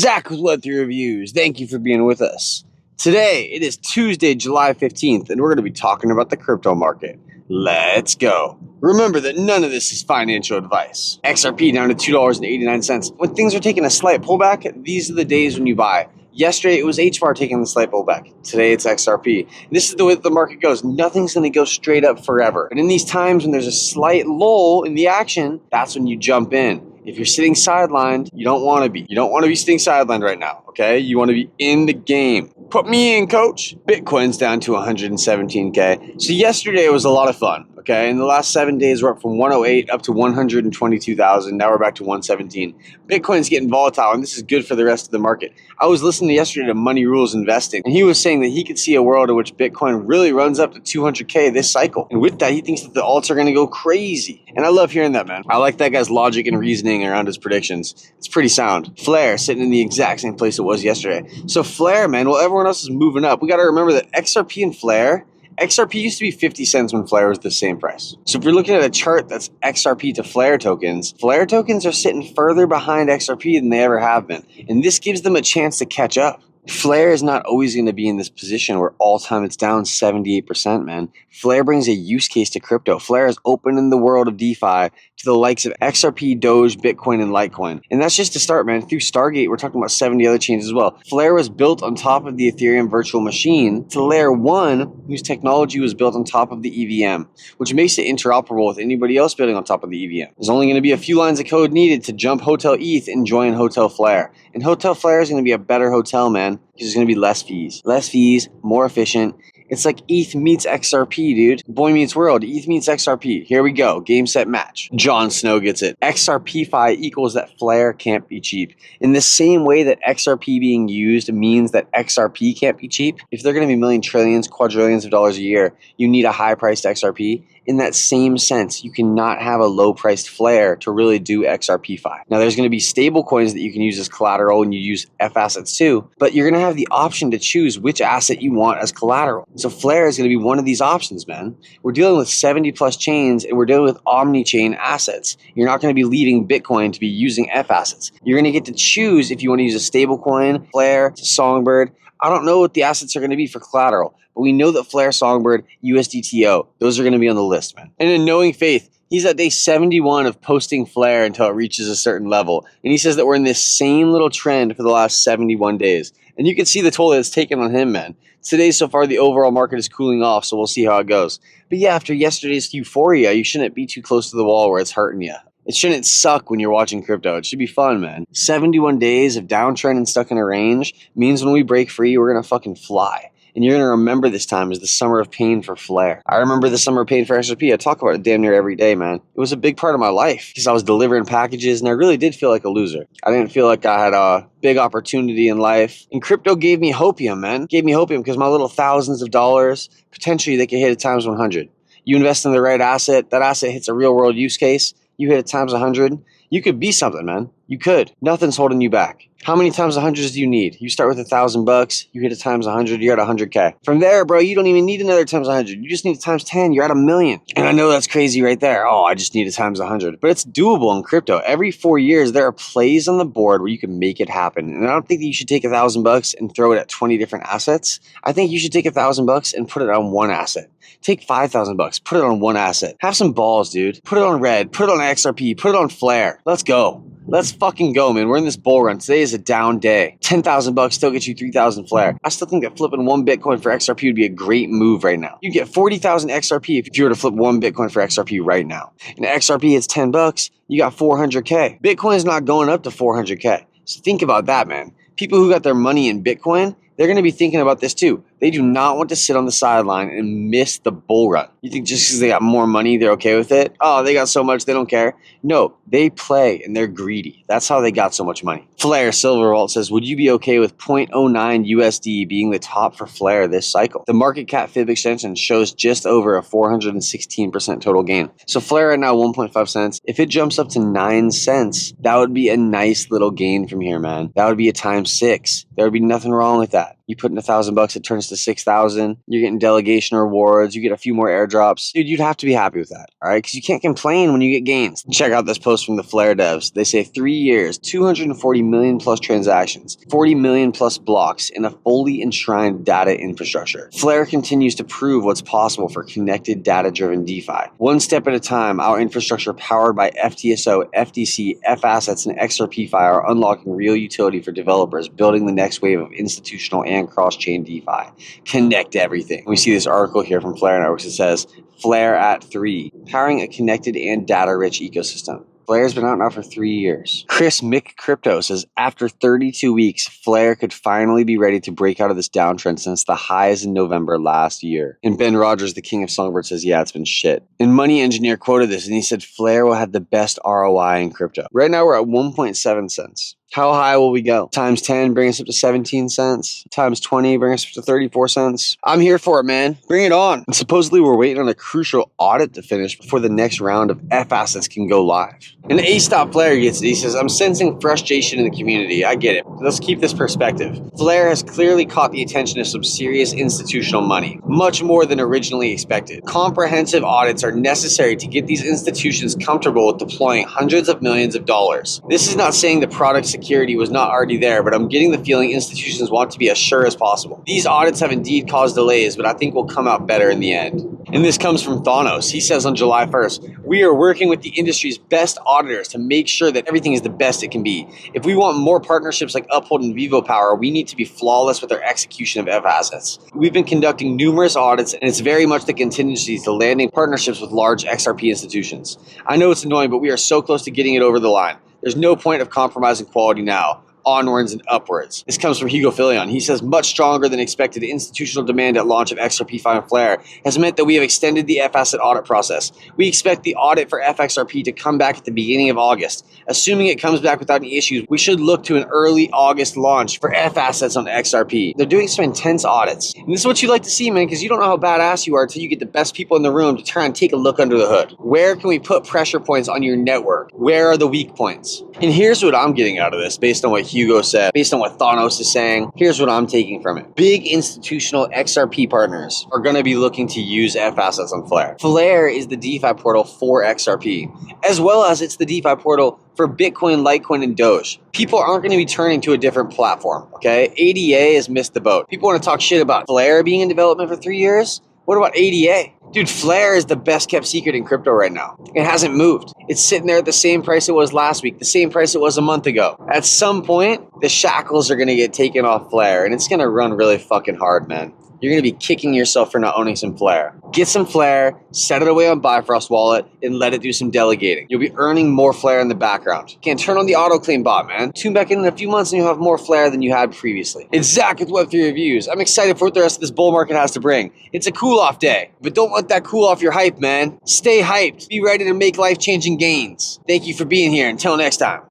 Zach with Web3 Reviews. Thank you for being with us. Today, it is Tuesday, July 15th, and we're going to be talking about the crypto market. Let's go. Remember that none of this is financial advice. XRP down to $2.89. When things are taking a slight pullback, these are the days when you buy. Yesterday, it was HBar taking the slight pullback. Today, it's XRP. This is the way that the market goes. Nothing's going to go straight up forever. But in these times when there's a slight lull in the action, that's when you jump in. If you're sitting sidelined, you don't want to be. You don't want to be sitting sidelined right now, okay? You want to be in the game. Put me in, coach. Bitcoin's down to 117K. So yesterday was a lot of fun, okay? In the last 7 days, we're up from 108 up to 122,000. Now we're back to 117. Bitcoin's getting volatile, and this is good for the rest of the market. I was listening yesterday to Money Rules Investing, and he was saying that he could see a world in which Bitcoin really runs up to 200K this cycle. And with that, he thinks that the alts are going to go crazy. And I love hearing that, man. I like that guy's logic and reasoning around his predictions. It's pretty sound. Flare sitting in the exact same place it was yesterday. So Flare, man, while everyone else is moving up, we got to remember that XRP and Flare, XRP used to be 50 cents when Flare was the same price. So if you're looking at a chart that's XRP to Flare tokens are sitting further behind XRP than they ever have been. And this gives them a chance to catch up. Flare is not always going to be in this position where all time it's down 78%, man. Flare brings a use case to crypto. Flare is opening the world of DeFi to the likes of XRP, DOGE, Bitcoin, and Litecoin. And that's just to start, man. Through Stargate, we're talking about 70 other chains as well. Flare was built on top of the Ethereum virtual machine to layer 1, whose technology was built on top of the EVM, which makes it interoperable with anybody else building on top of the EVM. There's only going to be a few lines of code needed to jump Hotel ETH and join Hotel Flare. And Hotel Flare is going to be a better hotel, man, because there's going to be less fees. Less fees, more efficient. It's like ETH meets XRP, dude. Boy meets world. ETH meets XRP. Here we go. Game, set, match. Jon Snow gets it. XRP-Fi equals that Flare can't be cheap. In the same way that XRP being used means that XRP can't be cheap, if they're going to be million, trillions, quadrillions of dollars a year, you need a high-priced XRP. In that same sense, you cannot have a low-priced Flare to really do XRP-Fi. Now, there's going to be stable coins that you can use as collateral, and you use F assets too, but you're going to have the option to choose which asset you want as collateral. So Flare is going to be one of these options, man. We're dealing with 70-plus chains, and we're dealing with omni-chain assets. You're not going to be leaving Bitcoin to be using F assets. You're going to get to choose if you want to use a stable coin, Flare, Songbird. I don't know what the assets are going to be for collateral, but we know that Flare, Songbird, USDTO, those are going to be on the list, man. And in knowing faith, he's at day 71 of posting Flare until it reaches a certain level. And he says that we're in this same little trend for the last 71 days. And you can see the toll that it's taken on him, man. Today, so far, the overall market is cooling off, so we'll see how it goes. But yeah, after yesterday's euphoria, you shouldn't be too close to the wall where it's hurting you. It shouldn't suck when you're watching crypto. It should be fun, man. 71 days of downtrend and stuck in a range means when we break free, we're going to fucking fly. And you're going to remember this time as the summer of pain for Flare. I remember the summer of pain for XRP. I talk about it damn near every day, man. It was a big part of my life because I was delivering packages and I really did feel like a loser. I didn't feel like I had a big opportunity in life. And crypto gave me hopium, man. Gave me hopium because my little thousands of dollars, potentially they could hit at times 100. You invest in the right asset, that asset hits a real world use case, you hit it times 100, you could be something, man. You could. Nothing's holding you back. How many times 100s do you need? You start with $1,000, you hit it times 100, you're at 100K. From there, bro, you don't even need another times 100. You just need it times 10, you're at 1,000,000. And I know that's crazy right there. Oh, I just need it times 100. But it's doable in crypto. Every 4 years, there are plays on the board where you can make it happen. And I don't think that you should take $1,000 and throw it at 20 different assets. I think you should take $1,000 and put it on one asset. Take $5,000, put it on one asset. Have some balls, dude. Put it on Red, put it on XRP, put it on Flare. Let's go. Let's fucking go, man. We're in this bull run. Today is a down day. $10,000 still gets you 3,000 Flare. I still think that flipping one Bitcoin for XRP would be a great move right now. You get 40,000 XRP if you were to flip one Bitcoin for XRP right now. And XRP hits $10, you got 400K. Bitcoin's not going up to 400K. So think about that, man. People who got their money in Bitcoin, they're going to be thinking about this too. They do not want to sit on the sideline and miss the bull run. You think just because they got more money, they're okay with it? Oh, they got so much, they don't care. No, they play and they're greedy. That's how they got so much money. Flare Silver Vault says, would you be okay with 0.09 USD being the top for Flare this cycle? The market cap fib extension shows just over a 416% total gain. So Flare right now 1.5 cents. If it jumps up to 9 cents, that would be a nice little gain from here, man. That would be a times 6. There would be nothing wrong with that. You put in $1,000, it turns to 6,000. You're getting delegation rewards. You get a few more airdrops. Dude, you'd have to be happy with that, all right? Because you can't complain when you get gains. Check out this post from the Flare devs. They say 3 years, 240 million plus transactions, 40 million plus blocks in a fully enshrined data infrastructure. Flare continues to prove what's possible for connected data-driven DeFi. One step at a time, our infrastructure powered by FTSO, FTC, F-Assets, and XRP-Fi are unlocking real utility for developers, building the next wave of institutional and cross-chain DeFi. Connect everything. We see this article here from Flare Networks. It says, Flare at 3, powering a connected and data-rich ecosystem. Flare's been out now for 3 years. Chris Mick Crypto says, after 32 weeks, Flare could finally be ready to break out of this downtrend since the highs in November last year. And Ben Rogers, the king of Songbird, says, yeah, it's been shit. And Money Engineer quoted this, and he said, Flare will have the best ROI in crypto. Right now, we're at 1.7 cents. How high will we go? Times 10, bring us up to 17 cents. Times 20, bring us up to 34 cents. I'm here for it, man. Bring it on. And supposedly we're waiting on a crucial audit to finish before the next round of F-Assets can go live. And A-Stop Flare gets it. He says, I'm sensing frustration in the community. I get it. Let's keep this perspective. Flare has clearly caught the attention of some serious institutional money, much more than originally expected. Comprehensive audits are necessary to get these institutions comfortable with deploying hundreds of millions of dollars. This is not saying the product security was not already there, but I'm getting the feeling institutions want to be as sure as possible. These audits have indeed caused delays, but I think will come out better in the end. And this comes from Thanos. He says on July 1st, we are working with the industry's best auditors to make sure that everything is the best it can be. If we want more partnerships like Uphold and Vivo Power, we need to be flawless with our execution of F-Assets. We've been conducting numerous audits, and it's very much the contingency to landing partnerships with large XRP institutions. I know it's annoying, but we are so close to getting it over the line. There's no point of compromising quality now. Onwards and upwards. This comes from Hugo. He says, much stronger than expected institutional demand at launch of XRP-Fi and Flare has meant that we have extended the F-Asset audit process. We expect the audit for FXRP to come back at the beginning of August. Assuming it comes back without any issues, we should look to an early August launch for F-Assets on XRP. They're doing some intense audits. And this is what you like to see, man, because you don't know how badass you are until you get the best people in the room to try and take a look under the hood. Where can we put pressure points on your network? Where are the weak points? And here's what I'm getting out of this based on what Hugo said, based on what Thanos is saying. Here's what I'm taking from it. Big institutional XRP partners are going to be looking to use F-Assets on Flare. Flare is the DeFi portal for XRP, as well as it's the DeFi portal for Bitcoin, Litecoin, and Doge. People aren't going to be turning to a different platform, okay? ADA has missed the boat. People want to talk shit about Flare being in development for 3 years. What about ADA? Dude, Flare is the best kept secret in crypto right now. It hasn't moved. It's sitting there at the same price it was last week, the same price it was a month ago. At some point, the shackles are going to get taken off Flare, and it's going to run really fucking hard, man. You're going to be kicking yourself for not owning some Flare. Get some Flare, set it away on Bifrost wallet, and let it do some delegating. You'll be earning more Flare in the background. Can't turn on the auto claim bot, man. Tune back in a few months and you'll have more Flare than you had previously. It's Zach with Web3 Reviews. I'm excited for what the rest of this bull market has to bring. It's a cool-off day, but don't let that cool off your hype, man. Stay hyped. Be ready to make life-changing gains. Thank you for being here. Until next time.